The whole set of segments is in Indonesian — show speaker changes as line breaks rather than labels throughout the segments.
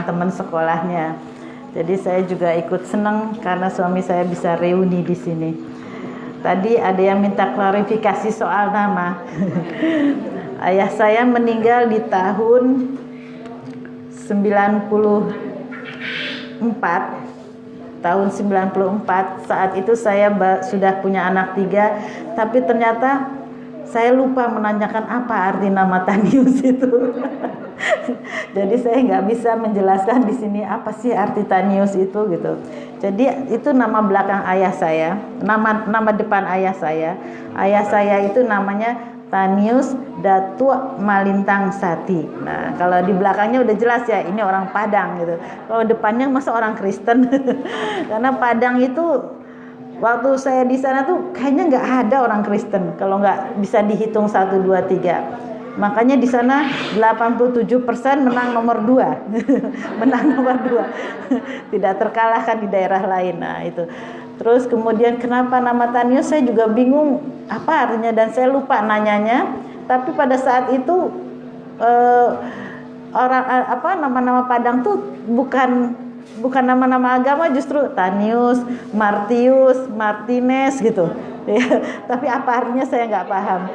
teman-teman sekolahnya. Jadi saya juga ikut senang karena suami saya bisa reuni di sini. Tadi ada yang minta klarifikasi soal nama. Ayah saya meninggal di tahun 94. Tahun 94. Saat itu saya sudah punya anak 3, tapi ternyata saya lupa menanyakan apa arti nama Tanius itu. Jadi saya nggak bisa menjelaskan di sini apa sih arti Tanius itu gitu. Jadi itu nama belakang ayah saya, nama depan ayah saya. Ayah saya itu namanya Tanius Datuk Malintang Sati. Nah, kalau di belakangnya udah jelas ya, ini orang Padang gitu. Kalau depannya masa orang Kristen. Karena Padang itu waktu saya di sana tuh kayaknya nggak ada orang Kristen. Kalau nggak bisa dihitung 1, 2, 3. Makanya di sana 87% menang nomor 2. Menang nomor 2. Tidak terkalahkan di daerah lain. Nah, itu. Terus kemudian kenapa nama Tanius saya juga bingung apa artinya dan saya lupa nanyanya. Tapi pada saat itu nama-nama Padang tuh bukan nama-nama agama, justru Tanius, Martius, Martinez gitu. Ya, tapi apa artinya saya nggak paham.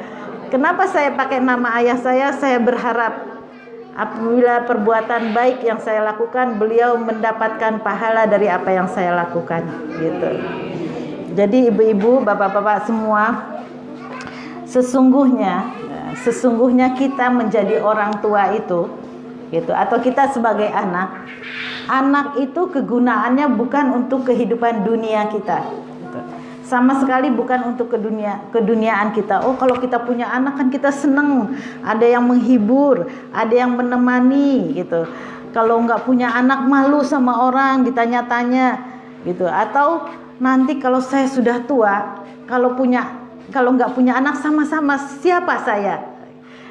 Kenapa saya pakai nama ayah saya? Saya berharap apabila perbuatan baik yang saya lakukan, beliau mendapatkan pahala dari apa yang saya lakukan, gitu. Jadi ibu-ibu, bapak-bapak semua, sesungguhnya kita menjadi orang tua itu, gitu, atau kita sebagai anak itu kegunaannya bukan untuk kehidupan dunia kita. Gitu. Sama sekali bukan untuk keduniaan kita. Oh, kalau kita punya anak kan kita seneng, ada yang menghibur, ada yang menemani gitu. Kalau nggak punya anak malu sama orang, ditanya-tanya gitu. Atau nanti kalau saya sudah tua, kalau nggak punya anak sama-sama siapa saya?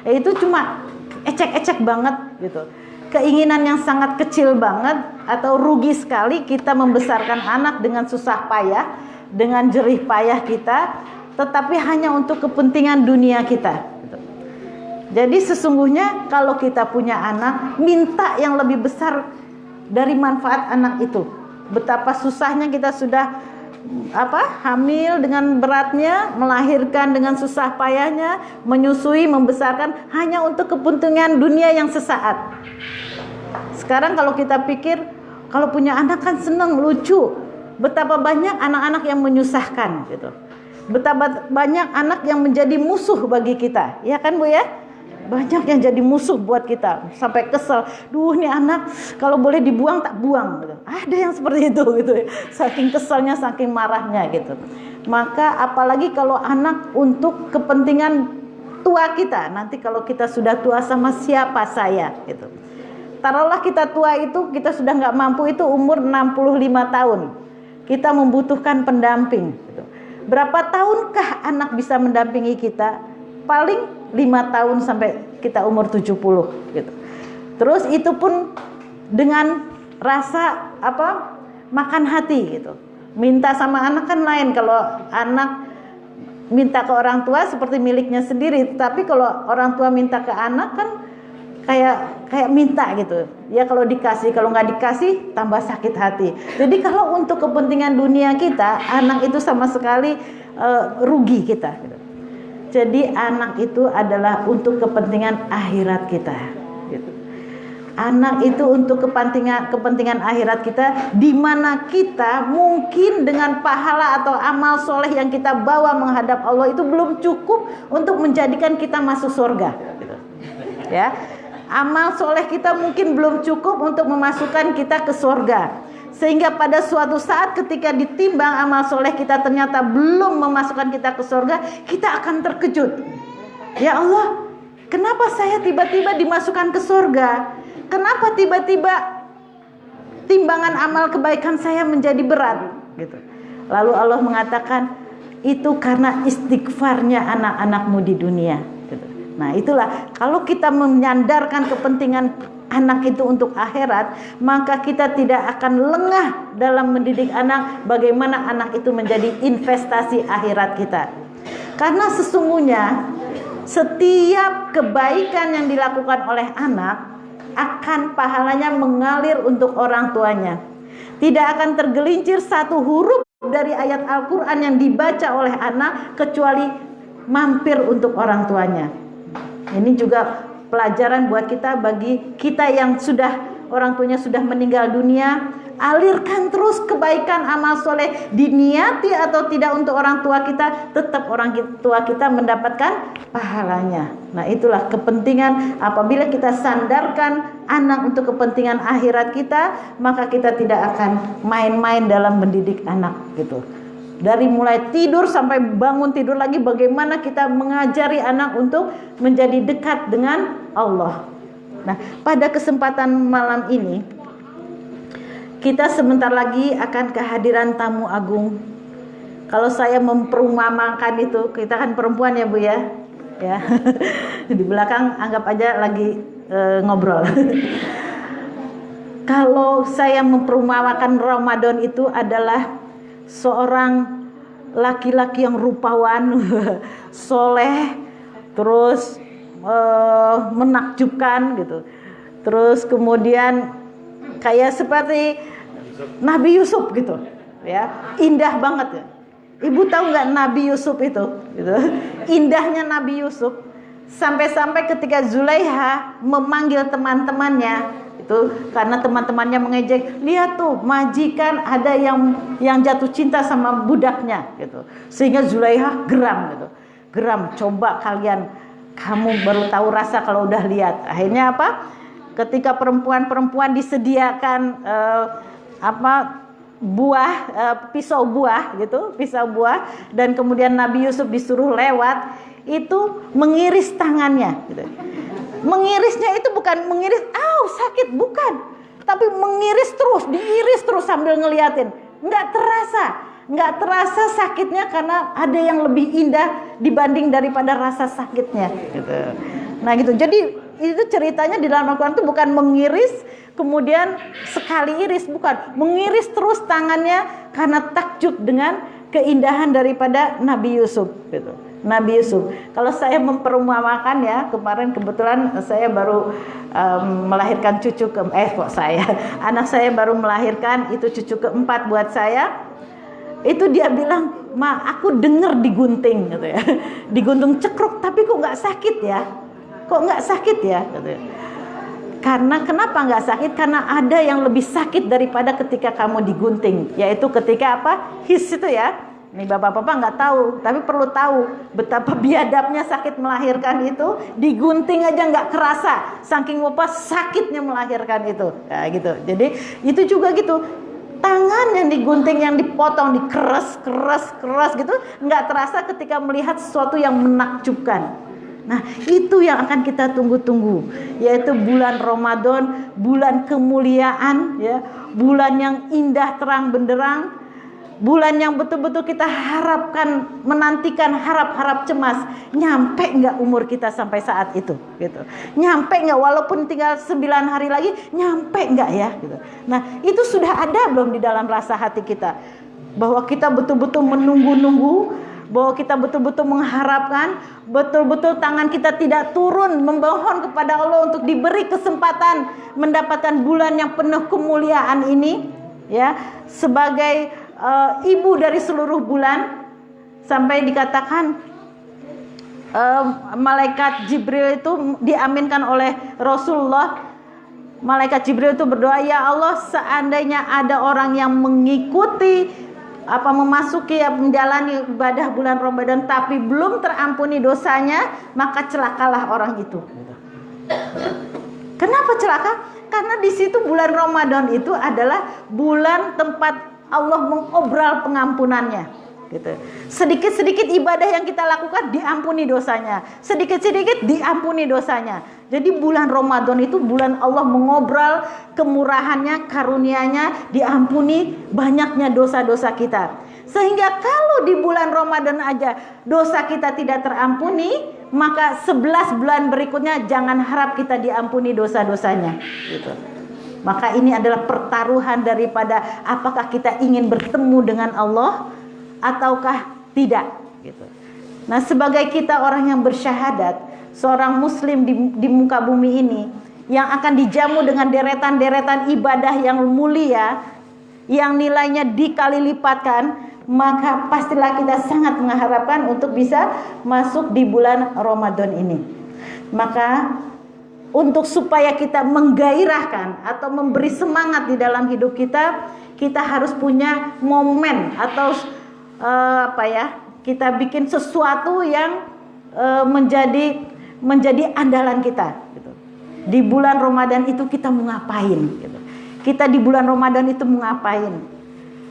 Itu cuma ecek-ecek banget gitu. Keinginan yang sangat kecil banget atau rugi sekali kita membesarkan anak dengan susah payah, dengan jerih payah kita, tetapi hanya untuk kepentingan dunia kita. Jadi sesungguhnya kalau kita punya anak, minta yang lebih besar dari manfaat anak itu. Betapa susahnya kita sudah hamil dengan beratnya, melahirkan dengan susah payahnya, menyusui, membesarkan hanya untuk kepentingan dunia yang sesaat. Sekarang kalau kita pikir, kalau punya anak kan seneng, lucu. Betapa banyak anak-anak yang menyusahkan gitu. Betapa banyak anak yang menjadi musuh bagi kita. Ya kan Bu ya? Banyak yang jadi musuh buat kita. Sampai kesel. Duh, nih anak kalau boleh dibuang tak buang gitu. Ada yang seperti itu gitu. Saking keselnya, saking marahnya gitu. Maka apalagi kalau anak untuk kepentingan tua kita. Nanti kalau kita sudah tua sama siapa saya gitu. Taruhlah kita tua itu, kita sudah nggak mampu itu umur 65 tahun. Kita membutuhkan pendamping gitu. Berapa tahunkah anak bisa mendampingi kita? Paling 5 tahun sampai kita umur 70 gitu. Terus itu pun dengan rasa makan hati gitu. Minta sama anak kan lain. Kalau anak minta ke orang tua seperti miliknya sendiri, tapi kalau orang tua minta ke anak kan kayak minta gitu. Ya kalau dikasih, kalau nggak dikasih tambah sakit hati. Jadi kalau untuk kepentingan dunia kita, anak itu sama sekali rugi kita gitu. Jadi anak itu adalah untuk kepentingan akhirat kita gitu. Anak itu untuk kepentingan akhirat kita, di mana kita mungkin dengan pahala atau amal soleh yang kita bawa menghadap Allah itu belum cukup untuk menjadikan kita masuk surga gitu. Ya. Amal soleh kita mungkin belum cukup untuk memasukkan kita ke surga. Sehingga pada suatu saat ketika ditimbang amal soleh kita ternyata belum memasukkan kita ke surga, kita akan terkejut. Ya Allah, kenapa saya tiba-tiba dimasukkan ke surga? Kenapa tiba-tiba timbangan amal kebaikan saya menjadi berat? Gitu. Lalu Allah mengatakan, itu karena istighfarnya anak-anakmu di dunia. Nah itulah, kalau kita menyandarkan kepentingan anak itu untuk akhirat, maka kita tidak akan lengah dalam mendidik anak, bagaimana anak itu menjadi investasi akhirat kita. Karena sesungguhnya setiap kebaikan yang dilakukan oleh anak akan pahalanya mengalir untuk orang tuanya. Tidak akan tergelincir satu huruf dari ayat Al-Quran yang dibaca oleh anak kecuali mampir untuk orang tuanya. Ini juga pelajaran buat kita, bagi kita yang sudah orang tuanya sudah meninggal dunia. Alirkan terus kebaikan amal soleh, diniati atau tidak untuk orang tua kita, tetap orang tua kita mendapatkan pahalanya. Nah, itulah kepentingan apabila kita sandarkan anak untuk kepentingan akhirat kita, maka kita tidak akan main-main dalam mendidik anak gitu. Dari mulai tidur sampai bangun tidur lagi, bagaimana kita mengajari anak untuk menjadi dekat dengan Allah. Nah, pada kesempatan malam ini kita sebentar lagi akan kehadiran tamu agung. Kalau saya memperumpamakan itu, kita kan perempuan ya Bu ya. Ya. Di belakang anggap aja lagi ngobrol. Kalau saya memperumpamakan Ramadan itu adalah seorang laki-laki yang rupawan, soleh, terus menakjubkan gitu. Terus kemudian kayak seperti Nabi Yusuf gitu, ya, indah banget ya. Ibu tahu nggak Nabi Yusuf itu, gitu. Indahnya Nabi Yusuf sampai-sampai ketika Zulaiha memanggil teman-temannya itu, karena teman-temannya mengejek, lihat tuh majikan ada yang jatuh cinta sama budaknya, gitu. Sehingga Zulaiha geram, gitu. Geram, coba kamu baru tahu rasa kalau udah lihat. Akhirnya apa? Ketika perempuan-perempuan disediakan pisau buah gitu, pisau buah, dan kemudian Nabi Yusuf disuruh lewat, itu mengiris tangannya gitu. Mengirisnya itu bukan mengiris, sakit, bukan, tapi mengiris terus, diiris terus sambil ngeliatin. Nggak terasa sakitnya, karena ada yang lebih indah dibanding daripada rasa sakitnya gitu. Nah gitu, jadi itu ceritanya di dalam Al-Quran itu bukan mengiris kemudian sekali iris, bukan, mengiris terus tangannya karena takjub dengan keindahan daripada Nabi Yusuf gitu. Nabi Yusuf, kalau saya memperumpamakan ya, kemarin kebetulan saya baru melahirkan cucu anak saya baru melahirkan, itu cucu keempat buat saya. Itu dia bilang, "Ma, aku denger digunting," gitu ya. Digunting cekruk, tapi kok nggak sakit ya? Kok nggak sakit ya? Karena kenapa nggak sakit? Karena ada yang lebih sakit daripada ketika kamu digunting, yaitu ketika apa? His itu ya. Ini bapak-bapak nggak tahu, tapi perlu tahu betapa biadabnya sakit melahirkan itu. Digunting aja nggak kerasa, saking bapak sakitnya melahirkan itu. Ya, gitu. Jadi itu juga gitu. Tangan yang digunting, yang dipotong, dikeras gitu, nggak terasa ketika melihat sesuatu yang menakjubkan. Nah, itu yang akan kita tunggu-tunggu, yaitu bulan Ramadan, bulan kemuliaan, ya, bulan yang indah terang benderang, bulan yang betul-betul kita harapkan, menantikan, harap cemas. Nyampe nggak umur kita sampai saat itu, gitu? Nyampe nggak, walaupun tinggal 9 hari lagi, nyampe nggak ya? Gitu. Nah, itu sudah ada belum di dalam rasa hati kita, bahwa kita betul-betul menunggu-nunggu, bahwa kita betul-betul mengharapkan, betul-betul tangan kita tidak turun memohon kepada Allah untuk diberi kesempatan mendapatkan bulan yang penuh kemuliaan ini, ya, sebagai ibu dari seluruh bulan. Sampai dikatakan malaikat Jibril itu diaminkan oleh Rasulullah. Malaikat Jibril itu berdoa, "Ya Allah, seandainya ada orang yang mengikuti memasuki menjalani ibadah bulan Ramadan tapi belum terampuni dosanya, maka celakalah orang itu." Kenapa celaka? Karena di situ bulan Ramadan itu adalah bulan tempat Allah mengobral pengampunannya, gitu. Sedikit-sedikit ibadah yang kita lakukan diampuni dosanya, sedikit-sedikit diampuni dosanya. Jadi bulan Ramadan itu bulan Allah mengobral kemurahannya, karunia-Nya, diampuni banyaknya dosa-dosa kita. Sehingga kalau di bulan Ramadan aja dosa kita tidak terampuni, maka 11 bulan berikutnya jangan harap kita diampuni dosa-dosanya, gitu. Maka ini adalah pertaruhan daripada apakah kita ingin bertemu dengan Allah ataukah tidak, gitu. Nah, sebagai kita orang yang bersyahadat, seorang muslim di muka bumi ini, yang akan dijamu dengan deretan-deretan ibadah yang mulia, yang nilainya dikali lipatkan, maka pastilah kita sangat mengharapkan untuk bisa masuk di bulan Ramadan ini. Maka untuk supaya kita menggairahkan atau memberi semangat di dalam hidup kita, kita harus punya momen atau kita bikin sesuatu yang menjadi andalan kita. Gitu. Di bulan Ramadan itu kita mau ngapain? Gitu. Kita di bulan Ramadan itu mau ngapain?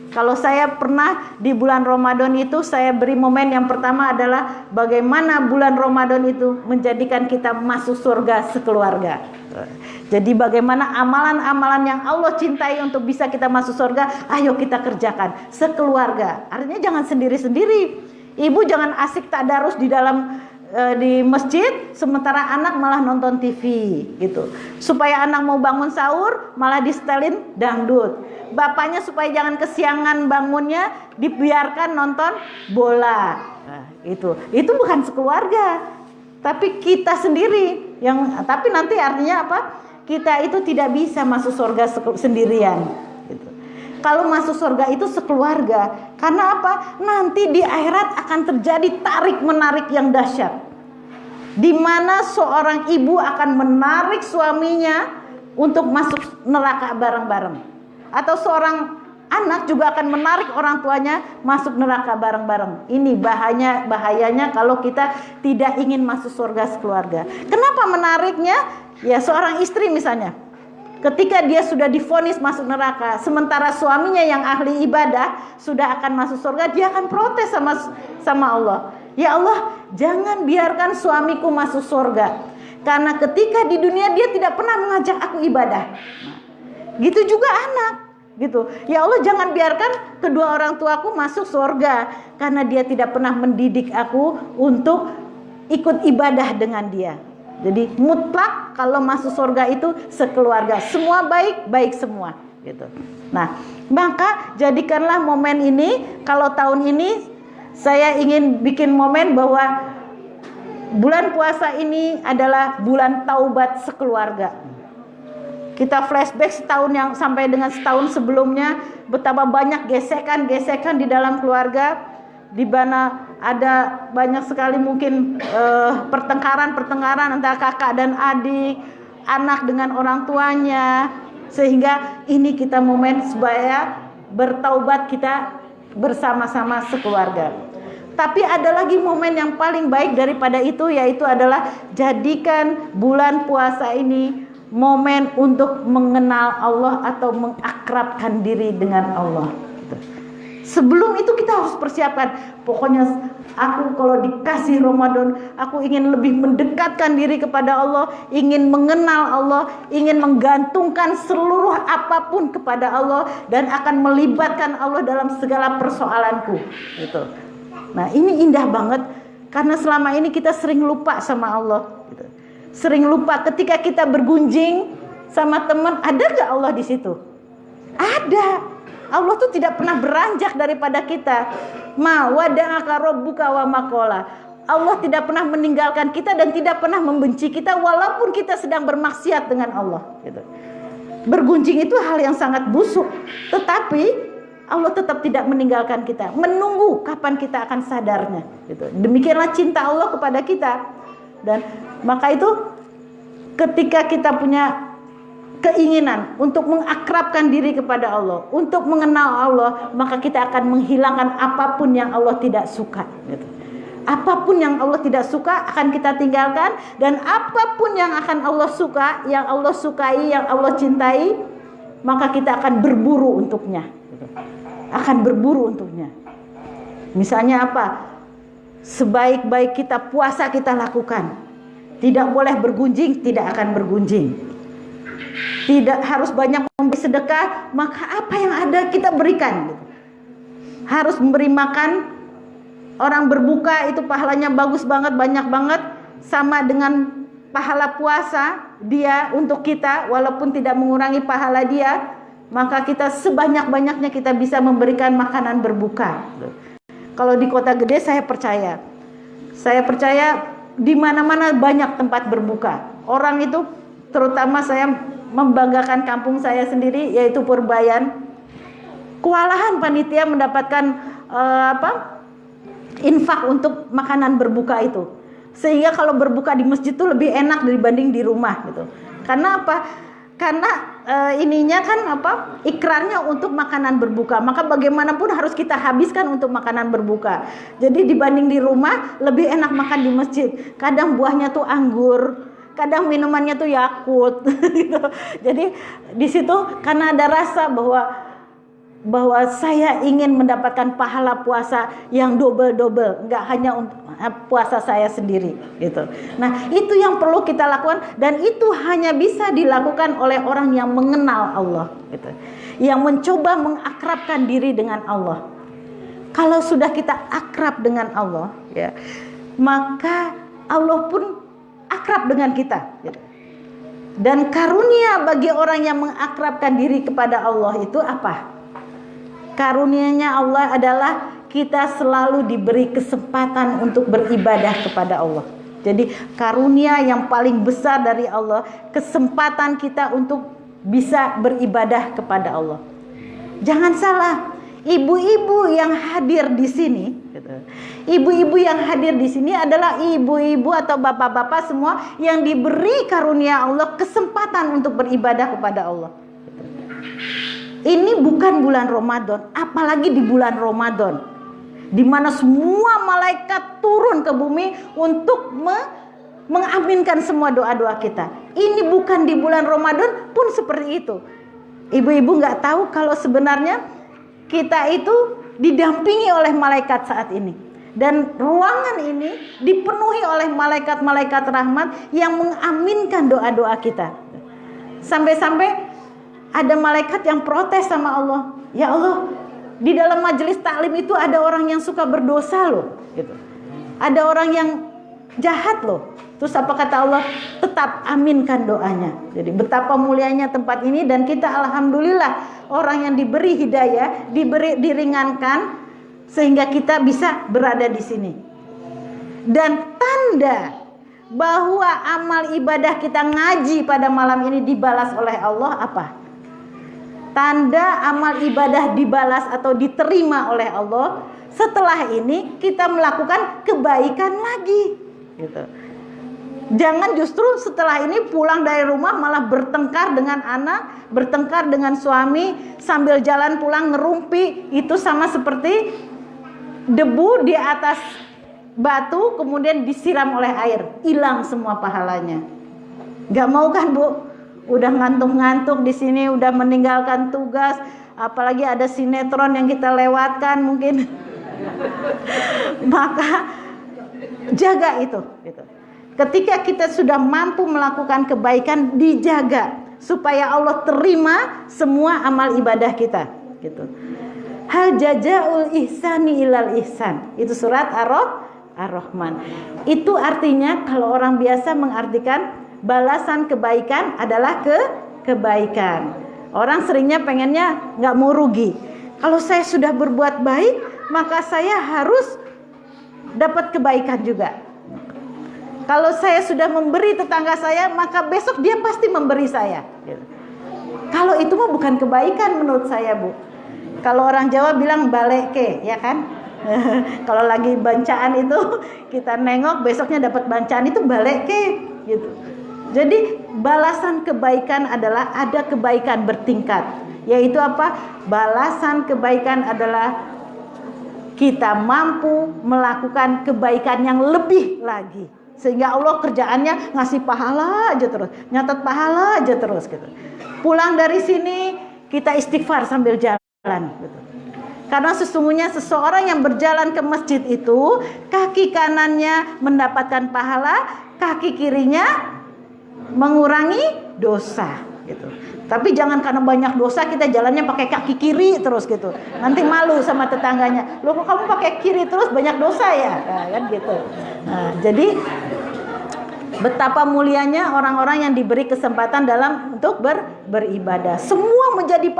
Kalau saya pernah di bulan Ramadan itu, saya beri momen yang pertama adalah bagaimana bulan Ramadan itu menjadikan kita masuk surga sekeluarga. Jadi bagaimana amalan-amalan yang Allah cintai untuk bisa kita masuk surga, ayo kita kerjakan sekeluarga. Artinya jangan sendiri-sendiri. Ibu jangan asik tadarus di masjid sementara anak malah nonton TV gitu. Supaya anak mau bangun sahur malah disetelin dangdut. Bapaknya supaya jangan kesiangan bangunnya dibiarkan nonton bola. Nah, itu bukan sekeluarga. Tapi kita sendiri tapi nanti artinya apa? Kita itu tidak bisa masuk surga sendirian gitu. Kalau masuk surga itu sekeluarga. Karena apa? Nanti di akhirat akan terjadi tarik-menarik yang dahsyat. Di mana seorang ibu akan menarik suaminya untuk masuk neraka bareng-bareng. Atau seorang anak juga akan menarik orang tuanya masuk neraka bareng-bareng. Ini bahayanya kalau kita tidak ingin masuk surga sekeluarga. Kenapa menariknya? Ya seorang istri misalnya, ketika dia sudah divonis masuk neraka, sementara suaminya yang ahli ibadah sudah akan masuk surga, dia akan protes sama Allah. Ya Allah, jangan biarkan suamiku masuk surga, karena ketika di dunia dia tidak pernah mengajak aku ibadah. Gitu juga anak, gitu. Ya Allah, jangan biarkan kedua orang tuaku masuk surga, karena dia tidak pernah mendidik aku untuk ikut ibadah dengan dia. Jadi mutlak kalau masuk surga itu sekeluarga, semua baik semua gitu. Nah, maka jadikanlah momen ini, kalau tahun ini saya ingin bikin momen bahwa bulan puasa ini adalah bulan taubat sekeluarga. Kita flashback sampai dengan setahun sebelumnya, betapa banyak gesekan-gesekan di dalam keluarga, di mana ada banyak sekali mungkin pertengkaran antara kakak dan adik, anak dengan orang tuanya, sehingga ini kita momen supaya bertaubat kita bersama-sama sekeluarga. Tapi ada lagi momen yang paling baik daripada itu, yaitu adalah jadikan bulan puasa ini momen untuk mengenal Allah atau mengakrabkan diri dengan Allah. Sebelum itu kita harus persiapkan. Pokoknya aku kalau dikasih Ramadan, aku ingin lebih mendekatkan diri kepada Allah, ingin mengenal Allah, ingin menggantungkan seluruh apapun kepada Allah, dan akan melibatkan Allah dalam segala persoalanku. Gitu. Nah, ini indah banget karena selama ini kita sering lupa sama Allah. Gitu. Sering lupa ketika kita bergunjing sama teman, ada gak Allah di situ? Ada. Allah tuh tidak pernah beranjak daripada kita. Ma wada'aka rabbuka wa maqala. Allah tidak pernah meninggalkan kita dan tidak pernah membenci kita walaupun kita sedang bermaksiat dengan Allah. Gitu. Bergunjing itu hal yang sangat busuk, tetapi Allah tetap tidak meninggalkan kita, menunggu kapan kita akan sadarnya. Gitu. Demikianlah cinta Allah kepada kita. Dan maka itu ketika kita punya keinginan untuk mengakrabkan diri kepada Allah, untuk mengenal Allah, maka kita akan menghilangkan apapun yang Allah tidak suka. Gitu. Apapun yang Allah tidak suka akan kita tinggalkan, dan apapun yang akan Allah suka, yang Allah sukai, yang Allah cintai, maka kita akan berburu untuknya. Gitu. Akan berburu untuknya. Misalnya apa? Sebaik-baik kita puasa kita lakukan. Tidak boleh bergunjing, tidak akan bergunjing. Tidak harus banyak memberi sedekah, maka apa yang ada kita berikan. Harus memberi makan. Orang berbuka itu pahalanya bagus banget, banyak banget, sama dengan pahala puasa dia untuk kita, walaupun tidak mengurangi pahala dia, maka kita sebanyak-banyaknya kita bisa memberikan makanan berbuka. Kalau di kota gede saya percaya di mana-mana banyak tempat berbuka. Orang itu terutama saya membanggakan kampung saya sendiri, yaitu Purbayan. Kewalahan panitia mendapatkan infak untuk makanan berbuka itu, sehingga kalau berbuka di masjid itu lebih enak dibanding di rumah gitu. Karena apa? Karena ininya kan ikrarnya untuk makanan berbuka, maka bagaimanapun harus kita habiskan untuk makanan berbuka. Jadi dibanding di rumah lebih enak makan di masjid. Kadang buahnya tuh anggur, kadang minumannya tuh Yakult gitu. Jadi di situ karena ada rasa bahwa saya ingin mendapatkan pahala puasa yang double-double, nggak hanya untuk puasa saya sendiri gitu. Nah, itu yang perlu kita lakukan, dan itu hanya bisa dilakukan oleh orang yang mengenal Allah gitu. Yang mencoba mengakrabkan diri dengan Allah. Kalau sudah kita akrab dengan Allah ya, maka Allah pun akrab dengan kita gitu. Dan karunia bagi orang yang mengakrabkan diri kepada Allah itu apa? Karunianya Allah adalah kita selalu diberi kesempatan untuk beribadah kepada Allah. Jadi karunia yang paling besar dari Allah, kesempatan kita untuk bisa beribadah kepada Allah. Jangan salah, ibu-ibu yang hadir di sini, ibu-ibu yang hadir di sini adalah ibu-ibu atau bapak-bapak semua yang diberi karunia Allah kesempatan untuk beribadah kepada Allah. Ini bukan bulan Ramadan, apalagi di bulan Ramadan, di mana semua malaikat turun ke bumi untuk mengaminkan semua doa-doa kita. Ini bukan di bulan Ramadan pun seperti itu. Ibu-ibu nggak tahu kalau sebenarnya kita itu didampingi oleh malaikat saat ini. Dan ruangan ini dipenuhi oleh malaikat-malaikat rahmat yang mengaminkan doa-doa kita. Sampai-sampai ada malaikat yang protes sama Allah. Ya Allah, di dalam majelis taklim itu ada orang yang suka berdosa loh gitu. Ada orang yang jahat loh. Terus apa kata Allah? Tetap aminkan doanya. Jadi betapa mulianya tempat ini, dan kita alhamdulillah orang yang diberi hidayah, diringankan sehingga kita bisa berada di sini. Dan tanda bahwa amal ibadah kita ngaji pada malam ini dibalas oleh Allah apa? Tanda amal ibadah dibalas atau diterima oleh Allah, setelah ini kita melakukan kebaikan lagi gitu. Jangan justru setelah ini pulang dari rumah malah bertengkar dengan anak, bertengkar dengan suami, sambil jalan pulang ngerumpi. Itu sama seperti debu di atas batu kemudian disiram oleh air, hilang semua pahalanya. Gak mau kan Bu? Udah ngantuk-ngantuk di sini, udah meninggalkan tugas, apalagi ada sinetron yang kita lewatkan mungkin. Maka jaga itu gitu. Ketika kita sudah mampu melakukan kebaikan, dijaga supaya Allah terima semua amal ibadah kita gitu. Hal jazaul ihsani ilal ihsan. Itu surat Ar-Rahman. Itu artinya kalau orang biasa mengartikan balasan kebaikan adalah kebaikan. Orang seringnya pengennya nggak mau rugi. Kalau saya sudah berbuat baik, maka saya harus dapat kebaikan juga. Kalau saya sudah memberi tetangga saya, maka besok dia pasti memberi saya. Kalau itu mah bukan kebaikan menurut saya, Bu. Kalau orang Jawa bilang baleke, ya kan? Kalau lagi bancaan itu kita nengok, besoknya dapat bancaan, itu baleke gitu. Jadi balasan kebaikan adalah ada kebaikan bertingkat. Yaitu apa? Balasan kebaikan adalah kita mampu melakukan kebaikan yang lebih lagi. Sehingga Allah kerjaannya ngasih pahala aja terus, nyatat pahala aja terus gitu. Pulang dari sini kita istighfar sambil jalan gitu. Karena sesungguhnya seseorang yang berjalan ke masjid itu, kaki kanannya mendapatkan pahala, kaki kirinya mengurangi dosa gitu. Tapi jangan karena banyak dosa kita jalannya pakai kaki kiri terus gitu. Nanti malu sama tetangganya. Loh kok kamu pakai kiri terus, banyak dosa ya? Nah, kan gitu. Nah, jadi betapa mulianya orang-orang yang diberi kesempatan dalam untuk beribadah. Semua menjadi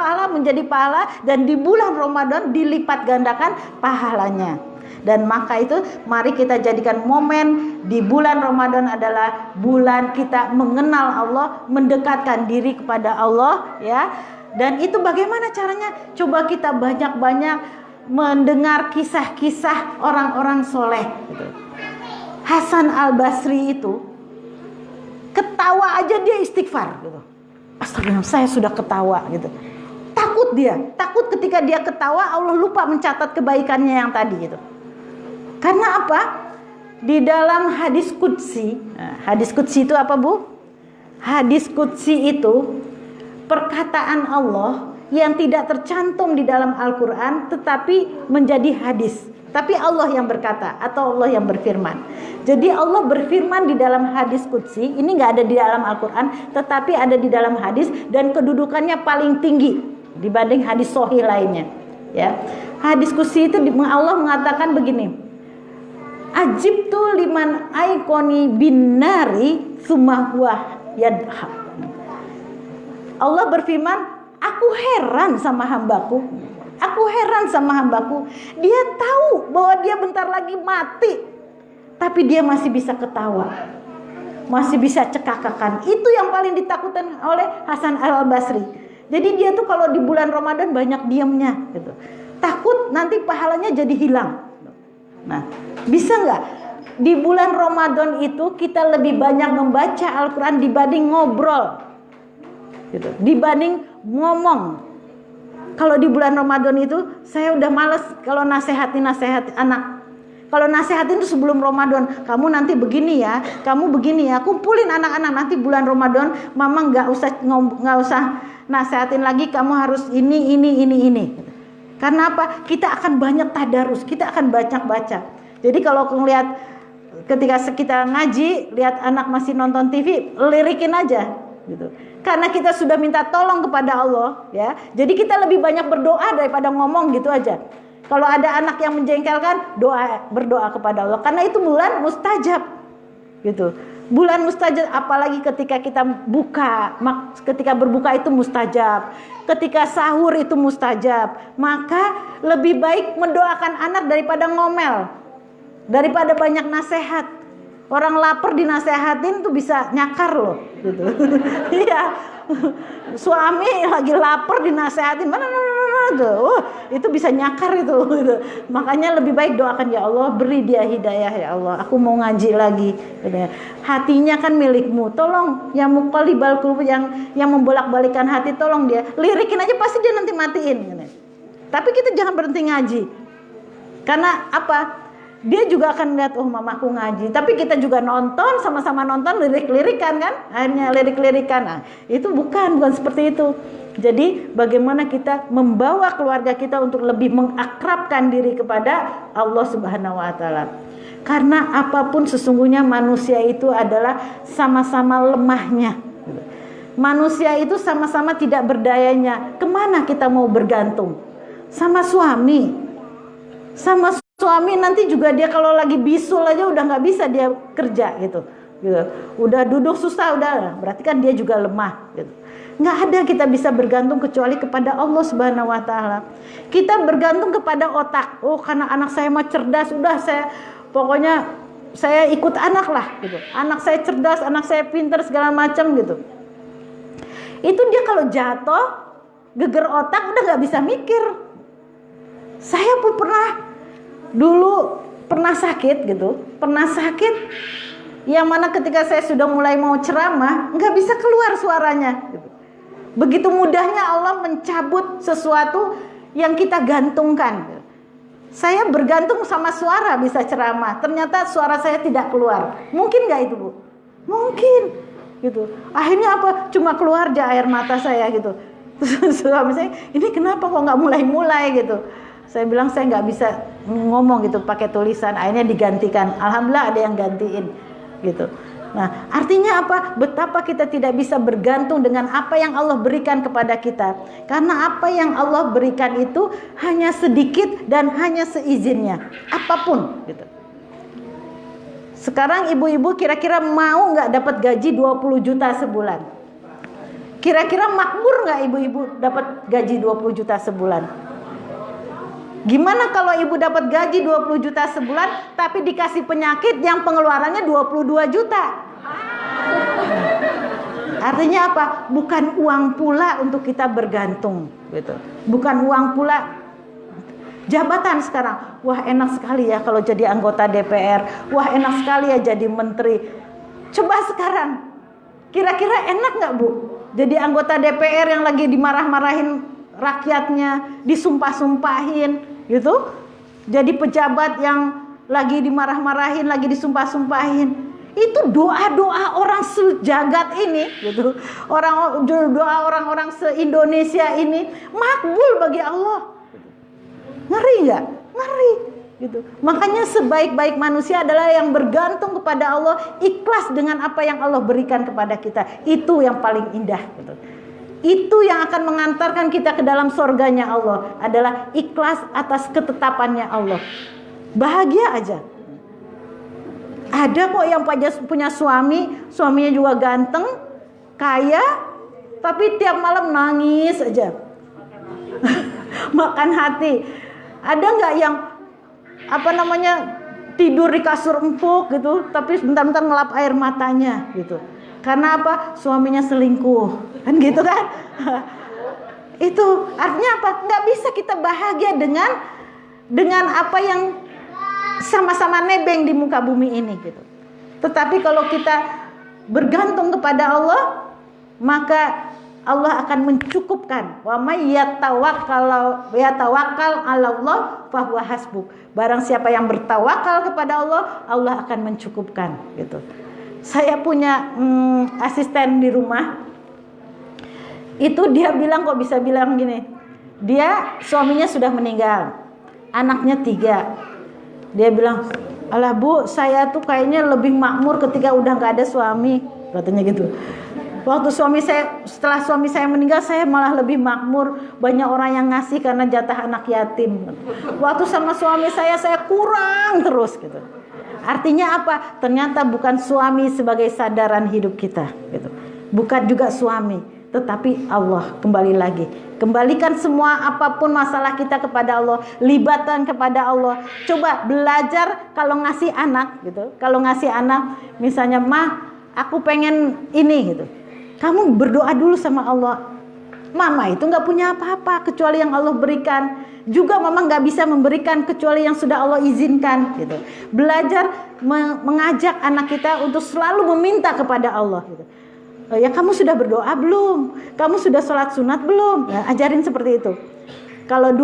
pahala, dan di bulan Ramadan dilipat gandakan pahalanya. Dan maka itu mari kita jadikan momen di bulan Ramadan adalah bulan kita mengenal Allah, mendekatkan diri kepada Allah, ya. Dan itu bagaimana caranya? Coba kita banyak-banyak mendengar kisah-kisah orang-orang soleh gitu. Hasan Al-Basri itu ketawa aja dia istighfar gitu. Astagfirullah, saya sudah ketawa gitu. Takut dia, takut ketika dia ketawa Allah lupa mencatat kebaikannya yang tadi gitu. Karena apa? Di dalam hadis qudsi, hadis qudsi itu apa, Bu? Hadis qudsi itu perkataan Allah yang tidak tercantum di dalam Al-Quran tetapi menjadi hadis. Tapi Allah yang berkata atau Allah yang berfirman. Jadi Allah berfirman di dalam hadis qudsi, ini nggak ada di dalam Al-Quran tetapi ada di dalam hadis dan kedudukannya paling tinggi dibanding hadis sahih lainnya, ya. Hadis qudsi itu Allah mengatakan begini, ajibtu liman aikoni bin nari summa huwa yadhab. Allah berfirman, aku heran sama hambaku. Aku heran sama hambaku. Dia tahu bahwa dia bentar lagi mati, tapi dia masih bisa ketawa, masih bisa cekakakan. Itu yang paling ditakutkan oleh Hasan Al-Basri. Jadi dia tuh kalau di bulan Ramadan banyak diamnya gitu. Takut nanti pahalanya jadi hilang. Nah, bisa nggak di bulan Ramadan itu kita lebih banyak membaca Al-Quran dibanding ngobrol gitu, dibanding ngomong. Kalau di bulan Ramadan itu saya udah males kalau nasihati anak. Kalau nasihatin itu sebelum Ramadan, kamu nanti begini ya, kamu begini ya, kumpulin anak-anak, nanti bulan Ramadan mama nggak usah nasihatin lagi, kamu harus ini. Karena apa? Kita akan banyak tadarus, kita akan baca. Jadi kalau ngelihat ketika kita ngaji, lihat anak masih nonton TV, lirikin aja gitu. Karena kita sudah minta tolong kepada Allah, ya. Jadi kita lebih banyak berdoa daripada ngomong gitu aja. Kalau ada anak yang menjengkelkan, berdoa kepada Allah. Karena itu bulan mustajab, gitu. Bulan mustajab, apalagi ketika kita buka, ketika berbuka itu mustajab. Ketika sahur itu mustajab. Maka lebih baik mendoakan anak daripada ngomel, daripada banyak nasihat. Orang lapar dinasehatin tuh bisa nyakar loh, gitu. Iya, suami lagi lapar dinasehatin, mana, itu bisa nyakar itu. Gitu. Makanya lebih baik doakan, ya Allah beri dia hidayah, ya Allah. Aku mau ngaji lagi. Gitu. Hatinya kan milikmu, tolong yang muqallibal qulub, yang membolak-balikan hati, tolong dia. Lirikin aja pasti dia nanti matiin. Gitu. Tapi kita jangan berhenti ngaji, karena apa? Dia juga akan lihat, oh mamaku ngaji. Tapi kita juga nonton, sama-sama nonton, lirik-lirikan kan. Akhirnya lirik-lirikan. Nah, itu bukan seperti itu. Jadi bagaimana kita membawa keluarga kita untuk lebih mengakrabkan diri kepada Allah Subhanahu wa Ta'ala. Karena apapun sesungguhnya manusia itu adalah sama-sama lemahnya. Manusia itu sama-sama tidak berdayanya. Kemana kita mau bergantung? Sama suami. Suami nanti juga dia kalau lagi bisul aja udah nggak bisa dia kerja gitu. Udah duduk susah, udah berarti kan dia juga lemah gitu. Nggak ada kita bisa bergantung kecuali kepada Allah Subhanahu wa Ta'ala. Kita bergantung kepada otak. Oh, karena anak saya mah cerdas, udah pokoknya saya ikut anak lah gitu. Anak saya cerdas, anak saya pintar segala macam gitu. Itu dia kalau jatuh geger otak udah nggak bisa mikir. Saya pun dulu pernah sakit gitu, yang mana ketika saya sudah mulai mau ceramah nggak bisa keluar suaranya gitu. Begitu mudahnya Allah mencabut sesuatu yang kita gantungkan gitu. Saya bergantung sama suara bisa ceramah, ternyata suara saya tidak keluar. Mungkin nggak itu, Bu? Mungkin gitu. Akhirnya apa? Cuma keluar aja air mata saya gitu. Suami saya, ini kenapa kok nggak mulai gitu. Saya bilang saya nggak bisa ngomong gitu pakai tulisan, akhirnya digantikan. Alhamdulillah ada yang gantiin gitu. Nah, artinya apa? Betapa kita tidak bisa bergantung dengan apa yang Allah berikan kepada kita. Karena apa yang Allah berikan itu hanya sedikit dan hanya seizinnya. Apapun gitu. Sekarang ibu-ibu kira-kira mau nggak dapat gaji 20 juta sebulan? Kira-kira makmur nggak ibu-ibu dapat gaji 20 juta sebulan? Gimana kalau ibu dapat gaji 20 juta sebulan tapi dikasih penyakit yang pengeluarannya 22 juta? Artinya apa? Bukan uang pula untuk kita bergantung, gitu. Bukan uang pula. Jabatan sekarang, wah enak sekali ya kalau jadi anggota DPR, wah enak sekali ya jadi menteri. Coba sekarang, kira-kira enak nggak Bu? Jadi anggota DPR yang lagi dimarah-marahin rakyatnya, disumpah-sumpahin, gitu. Jadi pejabat yang lagi dimarah-marahin, lagi disumpah-sumpahin. Itu doa-doa orang sejagat ini, gitu. Doa orang-orang se-Indonesia ini makbul bagi Allah. Ngeri nggak? Ngeri, gitu. Makanya sebaik-baik manusia adalah yang bergantung kepada Allah, ikhlas dengan apa yang Allah berikan kepada kita. Itu yang paling indah, gitu. Itu yang akan mengantarkan kita ke dalam surganya Allah, adalah ikhlas atas ketetapannya Allah. Bahagia aja. Ada kok yang punya suaminya juga ganteng, kaya, tapi tiap malam nangis aja. Makan hati. Ada nggak yang tidur di kasur empuk gitu, tapi bentar-bentar ngelap air matanya gitu. Karena apa? Suaminya selingkuh, kan gitu kan? Itu artinya apa? Nggak bisa kita bahagia dengan apa yang sama-sama nebeng di muka bumi ini gitu. Tetapi kalau kita bergantung kepada Allah, maka Allah akan mencukupkan. Wa may yatawakkal 'ala Allah fa huwa hasbuh. Barang siapa yang bertawakal kepada Allah, Allah akan mencukupkan, gitu. Saya punya asisten di rumah. Itu dia bilang, kok bisa bilang gini. Dia suaminya sudah meninggal. Anaknya 3. Dia bilang, "Alah Bu, saya tuh kayaknya lebih makmur ketika udah gak ada suami." Katanya gitu. Setelah suami saya meninggal, saya malah lebih makmur. Banyak orang yang ngasih karena jatah anak yatim. Waktu sama suami saya kurang terus, gitu. Artinya apa? Ternyata bukan suami sebagai sandaran hidup kita, gitu. Bukan juga suami, tetapi Allah. Kembali lagi, kembalikan semua apapun masalah kita kepada Allah, libatkan kepada Allah. Coba belajar kalau ngasih anak, gitu. Kalau ngasih anak, misalnya, "Mah, aku pengen ini," gitu. Kamu berdoa dulu sama Allah. Mama itu gak punya apa-apa kecuali yang Allah berikan. Juga mama gak bisa memberikan kecuali yang sudah Allah izinkan, gitu. Belajar mengajak anak kita untuk selalu meminta kepada Allah, gitu. Ya, kamu sudah berdoa belum? Kamu sudah sholat sunat belum? Ya, ajarin seperti itu. Kalau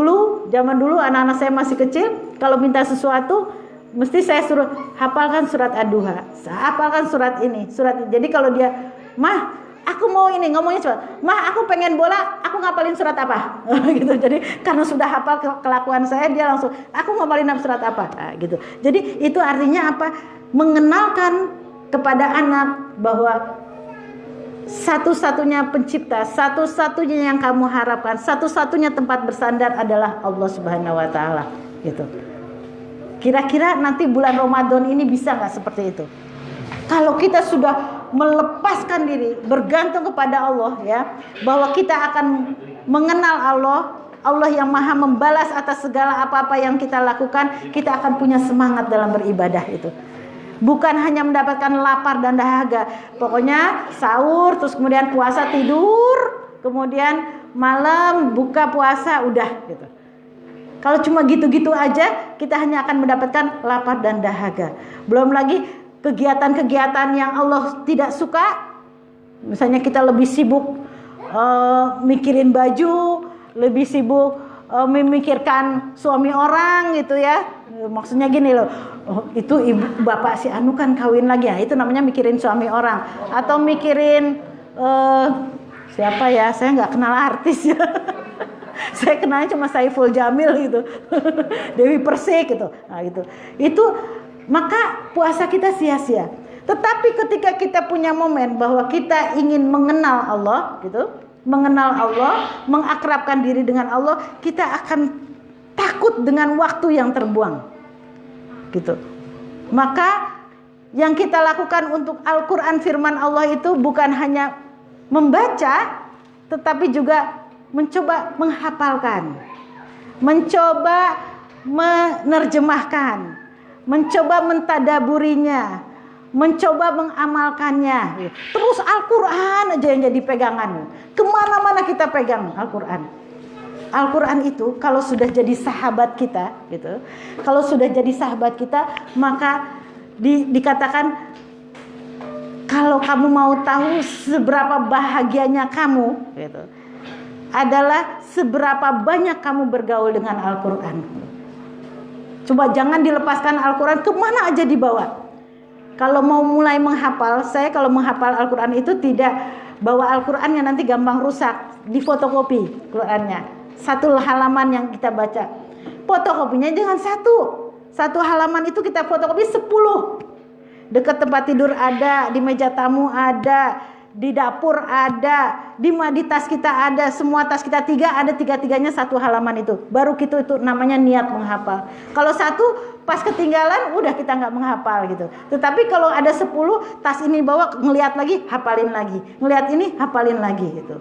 zaman dulu anak-anak saya masih kecil, kalau minta sesuatu mesti saya suruh hafalkan surat Ad-Duha, hafalkan surat ini, surat ini. Jadi kalau dia, "Mah, aku mau ini," ngomongnya cepat. "Mah, aku pengen bola, aku ngapalin surat apa?" Gitu. Jadi karena sudah hafal kelakuan saya, dia langsung, "Aku ngapalin surat apa?" Nah, gitu. Jadi itu artinya apa? Mengenalkan kepada anak bahwa satu-satunya pencipta, satu-satunya yang kamu harapkan, satu-satunya tempat bersandar adalah Allah Subhanahu wa taala, gitu. Kira-kira nanti bulan Ramadan ini bisa nggak seperti itu? Kalau kita sudah melepaskan diri, bergantung kepada Allah, ya, bahwa kita akan mengenal Allah yang maha membalas atas segala apa-apa yang kita lakukan, kita akan punya semangat dalam beribadah itu. Bukan hanya mendapatkan lapar dan dahaga, pokoknya sahur, terus kemudian puasa, tidur, kemudian malam buka puasa, udah gitu. Kalau cuma gitu-gitu aja, kita hanya akan mendapatkan lapar dan dahaga. Belum lagi kegiatan-kegiatan yang Allah tidak suka. Misalnya kita lebih sibuk mikirin baju, lebih sibuk memikirkan suami orang, gitu ya. Maksudnya gini loh, itu ibu bapak si Anu kan kawin lagi ya, itu namanya mikirin suami orang. Atau mikirin siapa ya, saya nggak kenal artis ya. Saya kenalnya cuma Saiful Jamil gitu. Dewi Persik gitu. Nah, itu maka puasa kita sia-sia. Tetapi ketika kita punya momen bahwa kita ingin mengenal Allah, gitu, mengenal Allah, mengakrabkan diri dengan Allah, kita akan takut dengan waktu yang terbuang, gitu. Maka yang kita lakukan untuk Al-Quran firman Allah itu bukan hanya membaca, tetapi juga mencoba menghafalkan, mencoba menerjemahkan, mencoba mentadaburinya, mencoba mengamalkannya. Terus Al-Quran aja yang jadi pegangan. Kemana-mana kita pegang Al-Quran. Al-Quran itu kalau sudah jadi sahabat kita, gitu. Kalau sudah jadi sahabat kita, maka dikatakan, kalau kamu mau tahu seberapa bahagianya kamu, gitu, adalah seberapa banyak kamu bergaul dengan Al-Quran. Coba jangan dilepaskan Al-Quran, kemana aja dibawa. Kalau mau mulai menghafal, saya kalau menghafal Al-Quran itu tidak bawa Al-Qurannya, nanti gampang rusak. Difotokopi Qurannya, satu halaman yang kita baca, fotokopinya jangan satu halaman itu kita fotokopi 10. Dekat tempat tidur ada, di meja tamu ada, di dapur ada, di tas kita ada, semua tas kita 3 ada, 3-3-nya satu halaman itu. Baru itu namanya niat menghafal. Kalau satu pas ketinggalan udah kita nggak menghafal gitu. Tetapi kalau ada 10, tas ini bawa, ngelihat lagi, hafalin lagi, ngelihat ini, hafalin lagi gitu.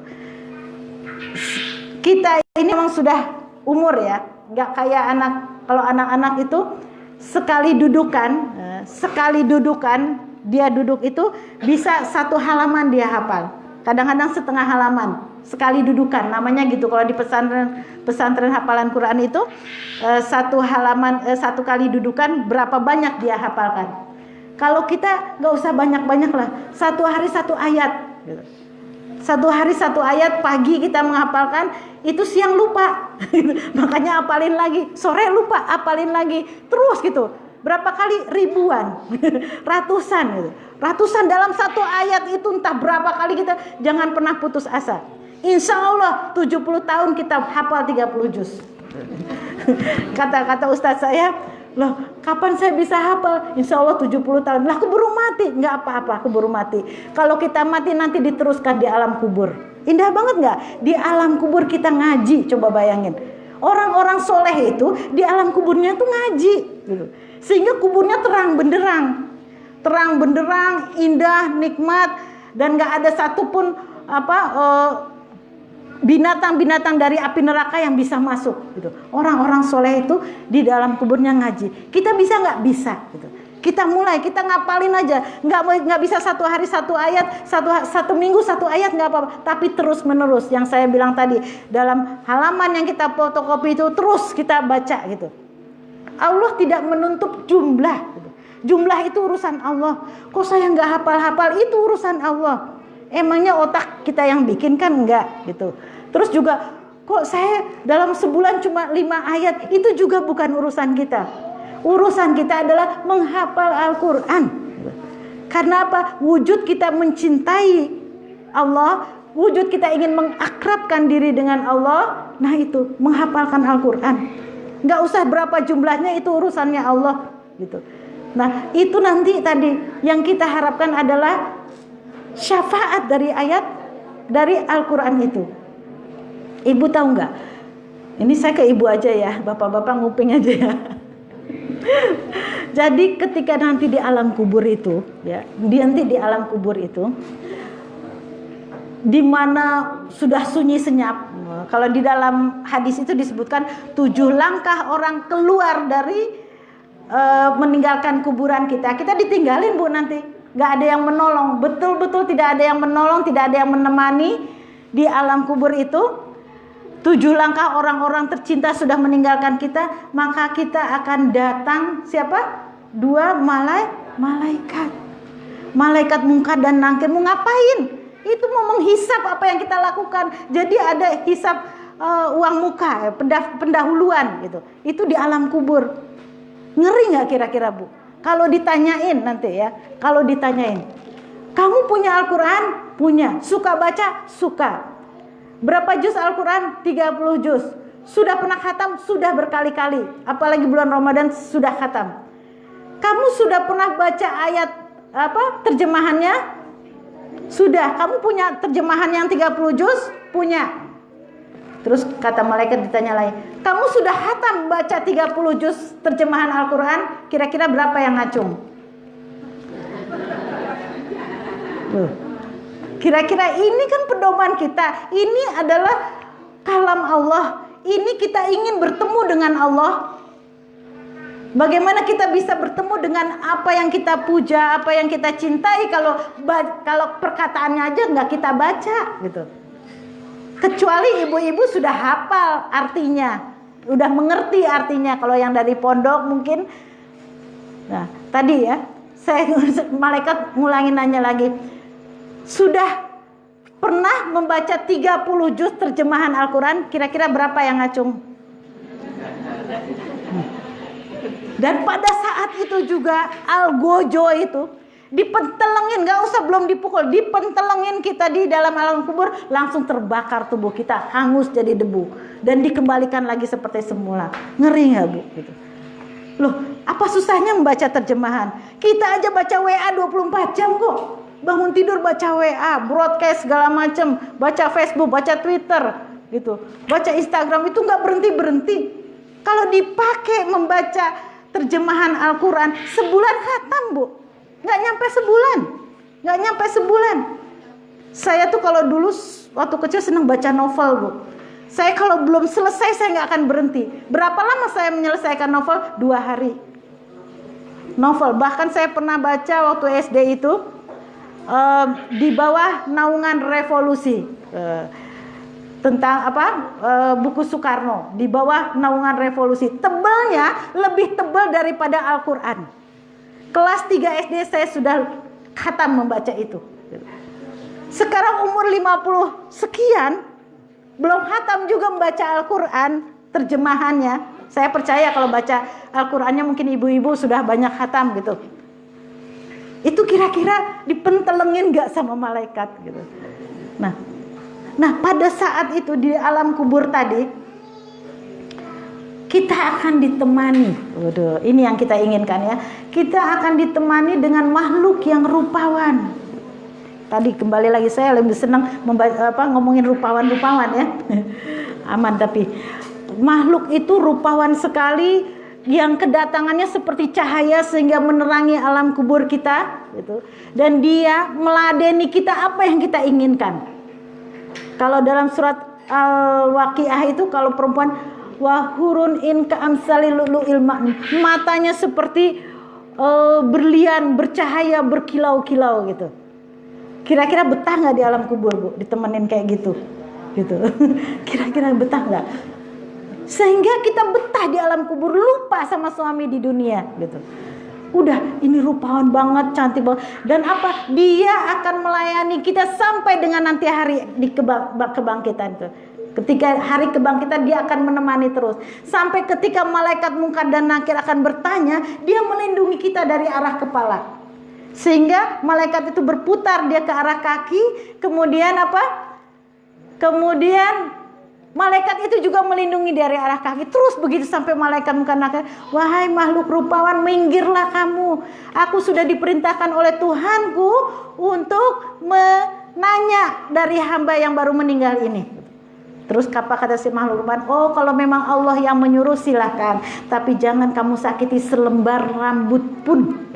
Kita ini memang sudah umur ya, nggak kayak anak. Kalau anak-anak itu sekali dudukan dia duduk itu bisa 1 halaman dia hafal, kadang-kadang setengah halaman sekali dudukan, namanya gitu. Kalau di pesantren hafalan Quran itu 1 halaman 1 kali dudukan berapa banyak dia hafalkan. Kalau kita nggak usah banyak-banyak lah, 1 hari 1 ayat gitu. 1 hari 1 ayat, pagi kita menghafalkan, itu siang lupa makanya hafalin lagi, sore lupa hafalin lagi, terus gitu. Berapa kali? Ribuan ratusan gitu. Ratusan dalam 1 ayat itu, entah berapa kali kita. Jangan pernah putus asa. Insya Allah 70 tahun kita hafal 30 juz. Kata ustadz saya, loh kapan saya bisa hafal? Insya Allah 70 tahun. Lah keburu mati. Nggak apa-apa, keburu mati. Kalau kita mati nanti diteruskan di alam kubur. Indah banget nggak? Di alam kubur kita ngaji, coba bayangin. Orang-orang soleh itu di alam kuburnya tuh ngaji gitu. Sehingga kuburnya terang benderang, indah, nikmat, dan nggak ada satupun binatang-binatang dari api neraka yang bisa masuk gitu. Orang-orang soleh itu di dalam kuburnya ngaji. Kita bisa nggak? Bisa gitu. Kita mulai, kita ngapalin aja. Nggak bisa 1 hari 1 ayat, satu minggu 1 ayat nggak apa-apa. Tapi terus menerus, yang saya bilang tadi, dalam halaman yang kita fotokopi itu terus kita baca gitu. Allah tidak menuntut jumlah gitu. Jumlah itu urusan Allah. Kok saya nggak hafal-hafal, itu urusan Allah. Emangnya otak kita yang bikin kan? Enggak gitu. Terus juga kok saya dalam sebulan cuma 5 ayat, itu juga bukan urusan kita. Urusan kita adalah menghafal Al-Quran. Karena apa? Wujud kita mencintai Allah, wujud kita ingin mengakrabkan diri dengan Allah, nah itu menghafalkan Al-Quran. Nggak usah berapa jumlahnya, itu urusannya Allah gitu. Nah itu nanti tadi yang kita harapkan adalah syafaat dari ayat dari Al-Quran itu. Ibu tahu nggak? Ini saya ke ibu aja ya, bapak-bapak nguping aja ya. Jadi ketika nanti di alam kubur itu, ya, nanti di alam kubur itu, di mana sudah sunyi senyap. Kalau di dalam hadis itu disebutkan 7 langkah orang keluar dari meninggalkan kuburan kita. Kita ditinggalin Bu nanti, nggak ada yang menolong. Betul-betul tidak ada yang menolong, tidak ada yang menemani di alam kubur itu. 7 langkah orang-orang tercinta sudah meninggalkan kita, maka kita akan datang siapa? 2 malaikat. Malaikat Munkar dan Nakir mau ngapain? Itu mau menghisap apa yang kita lakukan. Jadi ada hisap uang muka, pendahuluan gitu. Itu di alam kubur. Ngeri nggak kira-kira Bu? Kalau ditanyain nanti ya, kalau ditanyain, kamu punya Al-Quran? Punya. Suka baca? Suka. Berapa juz Al-Quran? 30 juz. Sudah pernah khatam? Sudah berkali-kali. Apalagi bulan Ramadan sudah khatam. Kamu sudah pernah baca ayat terjemahannya? Sudah. Kamu punya terjemahan yang 30 juz? Punya. Terus kata malaikat ditanya lagi, kamu sudah khatam baca 30 juz terjemahan Al-Quran? Kira-kira berapa yang ngacung? Kira-kira ini kan pedoman kita. Ini adalah kalam Allah. Ini kita ingin bertemu dengan Allah. Bagaimana kita bisa bertemu dengan apa yang kita puja, apa yang kita cintai kalau perkataannya aja nggak kita baca gitu. Kecuali ibu-ibu sudah hafal artinya, udah mengerti artinya. Kalau yang dari pondok mungkin. Nah, tadi ya, malaikat ngulangin nanya lagi. Sudah pernah membaca 30 juz terjemahan Al-Quran? Kira-kira berapa yang ngacung? Dan pada saat itu juga Al-Gojo itu dipentelengin, gak usah belum dipukul, dipentelengin kita di dalam alam kubur, langsung terbakar tubuh kita, hangus jadi debu dan dikembalikan lagi seperti semula. Ngeri gak Bu? Gitu. Loh, apa susahnya membaca terjemahan? Kita aja baca WA 24 jam kok. Bangun tidur baca WA, broadcast segala macam, baca Facebook, baca Twitter gitu, baca Instagram, itu gak berhenti-berhenti. Kalau dipakai membaca terjemahan Al-Quran, sebulan khatam Bu. Nggak nyampe sebulan. Saya tuh kalau dulu waktu kecil senang baca novel Bu. Saya kalau belum selesai saya nggak akan berhenti. Berapa lama saya menyelesaikan novel? 2 hari. Novel, bahkan saya pernah baca waktu SD itu di bawah naungan revolusi. Tentang buku Soekarno, di bawah naungan revolusi. Tebalnya lebih tebal daripada Al-Quran. Kelas 3 SD saya sudah khatam membaca itu. Sekarang umur 50 sekian belum khatam juga membaca Al-Quran terjemahannya. Saya percaya kalau baca Al-Qurannya mungkin ibu-ibu sudah banyak khatam gitu. Itu kira-kira dipentelengin gak sama malaikat gitu. Nah, pada saat itu di alam kubur tadi kita akan ditemani. Waduh, ini yang kita inginkan ya. Kita akan ditemani dengan makhluk yang rupawan. Tadi kembali lagi saya lebih senang ngomongin rupawan ya. Aman, tapi makhluk itu rupawan sekali, yang kedatangannya seperti cahaya sehingga menerangi alam kubur kita gitu. Dan dia meladeni kita apa yang kita inginkan. Kalau dalam surat Al-Waqiah itu, kalau perempuan, wahurun in ka'amsali lu'lu'il ma'nun, matanya seperti berlian, bercahaya, berkilau-kilau gitu. Kira-kira betah nggak di alam kubur Bu, ditemenin kayak gitu? Kira-kira betah nggak? Sehingga kita betah di alam kubur, lupa sama suami di dunia gitu. Udah, ini rupawan banget, cantik banget. Dan apa? Dia akan melayani kita sampai dengan nanti hari di kebangkitan itu. Ketika hari kebangkitan dia akan menemani terus. Sampai ketika malaikat Munkar dan Nakir akan bertanya, dia melindungi kita dari arah kepala. Sehingga malaikat itu berputar dia ke arah kaki. Kemudian apa? Kemudian malaikat itu juga melindungi dari arah kaki. Terus begitu sampai malaikat Munkar Nakir, wahai makhluk rupawan, minggirlah kamu. Aku sudah diperintahkan oleh Tuhanku untuk menanya dari hamba yang baru meninggal ini. Terus apa kata si makhluk rupawan? Oh, kalau memang Allah yang menyuruh silakan, tapi jangan kamu sakiti selembar rambut pun.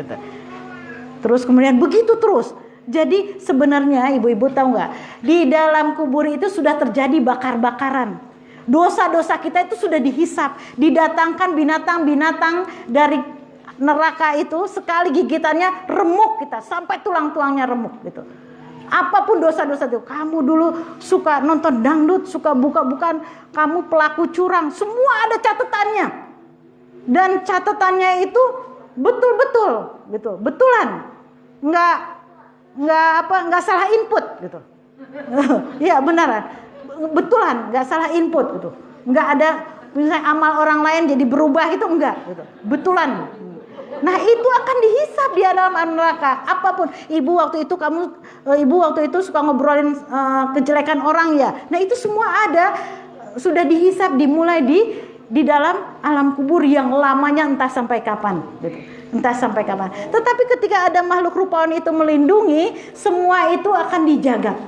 Terus kemudian begitu terus. Jadi sebenarnya ibu-ibu tahu nggak, di dalam kubur itu sudah terjadi bakar-bakaran. Dosa-dosa kita itu sudah dihisap. Didatangkan binatang-binatang dari neraka itu, sekali gigitannya remuk kita sampai tulang-tulangnya remuk gitu. Apapun dosa-dosa itu, kamu dulu suka nonton dangdut, suka buka-bukaan, kamu pelaku curang, semua ada catatannya. Dan catatannya itu betul-betul gitu, betulan. Nggak salah input gitu. Iya beneran, betulan, nggak salah input gitu. Nggak ada misalnya amal orang lain jadi berubah, itu enggak gitu. Betulan. Nah, itu akan dihisap di dalam neraka. Apapun, ibu waktu itu suka ngobrolin kejelekan orang ya. Nah, itu semua ada, sudah dihisap, dimulai di dalam alam kubur yang lamanya entah sampai kapan gitu. Entah sampai kapan. Tetapi ketika ada makhluk rupawan itu melindungi, semua itu akan dijaga.